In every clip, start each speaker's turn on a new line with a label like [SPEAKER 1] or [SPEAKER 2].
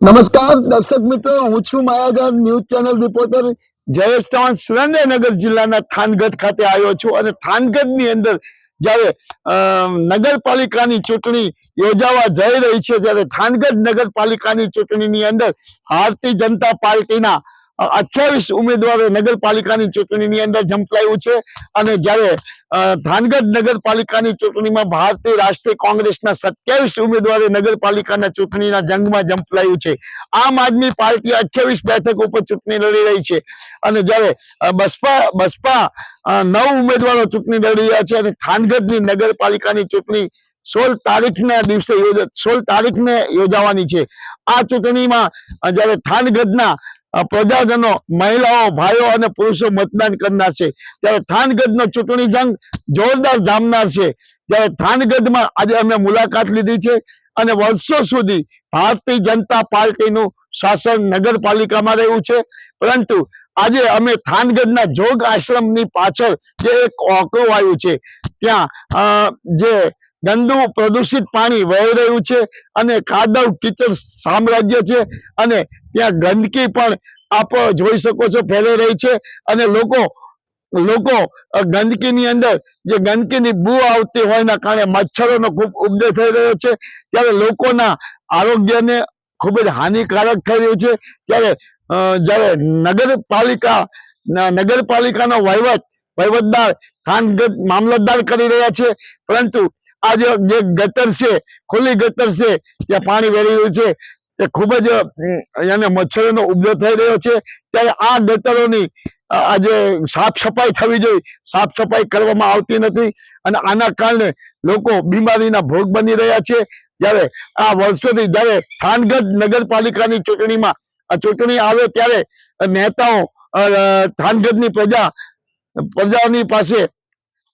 [SPEAKER 1] નમસ્કાર દર્શક મિત્રો, હું છું Mayajar news channel reporter Jayesh Chauhan Surendranagar જિલ્લાના થાનગઢ ખાતે આવ્યો છું અને થાનગઢની અંદર જ્યારે નગરપાલિકાની ચૂંટણી યોજાવા જઈ રહી છે ત્યારે થાનગઢ નગરપાલિકાની ચૂંટણીની અંદર ભારતીય જનતા પાર્ટીના 28 ઉમેદવારો નગરપાલિકાની ચૂંટણીની અંદર ઝંપલાયું છે અને જ્યારે થાનગઢ નગરપાલિકાની ચૂંટણીમાં ભારતીય રાષ્ટ્રીય કોંગ્રેસના 27 ઉમેદવારો નગરપાલિકાના ચૂંટણીના જંગમાં ઝંપલાયું છે। આમ આદમી પાર્ટી 28 બેઠક ઉપર ચૂંટણી લડી રહી છે અને જ્યારે બસપા 9 ઉમેદવારો ચૂંટણી લડી રહ્યા છે અને થાનગઢની નગરપાલિકાની ચૂંટણી 16 તારીખના દિવસે 16 તારીખને યોજાવાની છે। આ ચૂંટણીમાં જ્યારે થાનગઢના પ્રજાજનો, મહિલાઓ, ભાઈઓ અને પુરુષો મતદાન કરનાર છે ત્યારે થાનગઢનો ચૂંટણી જંગ જોરદાર જામનાર છે। ત્યારે થાનગઢમાં આજે અમે મુલાકાત લીધી છે અને વર્ષો સુધી ભારતીય જનતા પાર્ટીનું શાસન નગરપાલિકામાં રહ્યું છે, પરંતુ આજે અમે થાનગઢના જોગ આશ્રમની પાછળ જે એક ઓકળું આવ્યું છે ત્યાં જે ગંદુ પ્રદૂષિત પાણી વહી રહ્યું છે અને કાદવ કીચડ સામ્રાજ્ય છે અને ત્યાં ગંદકી પણ આપ જોઈ શકો છો ફેલાઈ રહી છે અને લોકો ગંદકીની અંદર જે ગંદકીની બૂ આવતી હોવાના કારણે મચ્છરોનો ખૂબ ઉપદ્રવ થઈ રહ્યો છે ત્યારે લોકોના આરોગ્યને ખૂબ જ હાનિકારક થઈ રહ્યું છે। ત્યારે નગરપાલિકાનો વહીવટદાર થાનગઢ મામલતદાર કરી રહ્યા છે, પરંતુ આ જે ગટર છે, ખુલ્લી ગટર છે, ત્યાં પાણી વહી રહ્યું છે તે ખૂબ જ એને મચ્છરોનો ઉપદ્રવ થઈ રહ્યો છે। ત્યારે આ ગટરોની આજે સાફ સફાઈ થવી જોઈએ, સાફ સફાઈ કરવામાં આવતી નથી અને આના કારણે લોકો બીમારીના ભોગ બની રહ્યા છે। જ્યારે આ વર્ષોથી જ્યારે થાનગઢ નગરપાલિકાની ચૂંટણી આવે ત્યારે નેતાઓ થાનગઢની પ્રજાની પાસે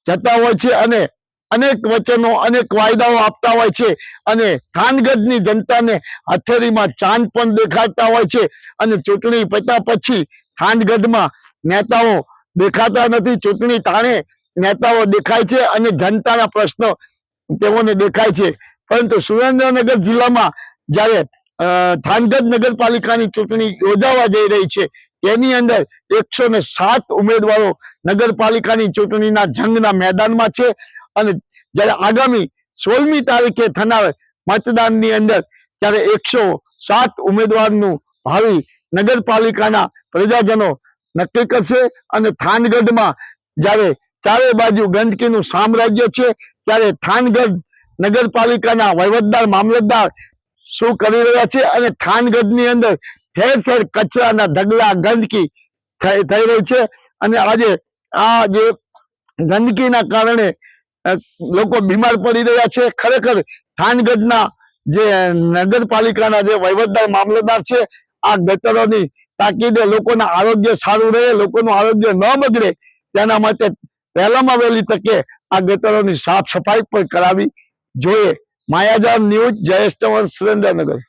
[SPEAKER 1] જતા હોય છે અને અનેક વચનો, અનેક વાયદાઓ આપતા હોય છે અને થાનગઢની જનતાને હથેળીમાં ચાંદ પણ દેખાડતા હોય છે અને ચૂંટણી પત્યા પછી થાનગઢમાં નેતાઓ દેખાતા નથી। ચૂંટણી ટાણે નેતાઓ દેખાય છે અને જનતાના પ્રશ્નો તેઓને દેખાય છે, પરંતુ સુરેન્દ્રનગર જિલ્લામાં જ્યારે થાનગઢ નગરપાલિકાની ચૂંટણી યોજાવા જઈ રહી છે તેની અંદર 107 ઉમેદવારો નગરપાલિકાની ચૂંટણીના જંગના મેદાનમાં છે અને જ્યારે આગામી 16મી તારીખે થનાર મતદાનની અંદર ત્યારે 107 ઉમેદવારનું ભાવિ નગરપાલિકાના પ્રજાજનો નક્કી કરશે અને થાનગઢમાં જ્યારે ચારે બાજુ ગંદકીનું સામ્રાજ્ય છે ત્યારે થાનગઢ નગરપાલિકાના વહીવટદાર, મામલતદાર શું કરી રહ્યા છે અને થાનગઢની અંદર ઠેર ઠેર કચરાના ઢગલા, ગંદકી થઈ રહી છે અને આજે આ જે ગંદકીના કારણે લોકો બીમાર પડી રહ્યા છે। ખરેખર થાનગઢના જે નગરપાલિકાના જે વહીવટદાર, મામલતદાર છે આ ગટરોની તાકીદે લોકોના આરોગ્ય સારું રહે, લોકોનું આરોગ્ય ન બગડે તેના માટે વહેલામાં વહેલી તકે આ ગટરોની સાફ સફાઈ પણ કરાવી જોઈએ। માયાજાર ન્યૂઝ, જયેશ ચૌહાણ, સુરેન્દ્રનગર।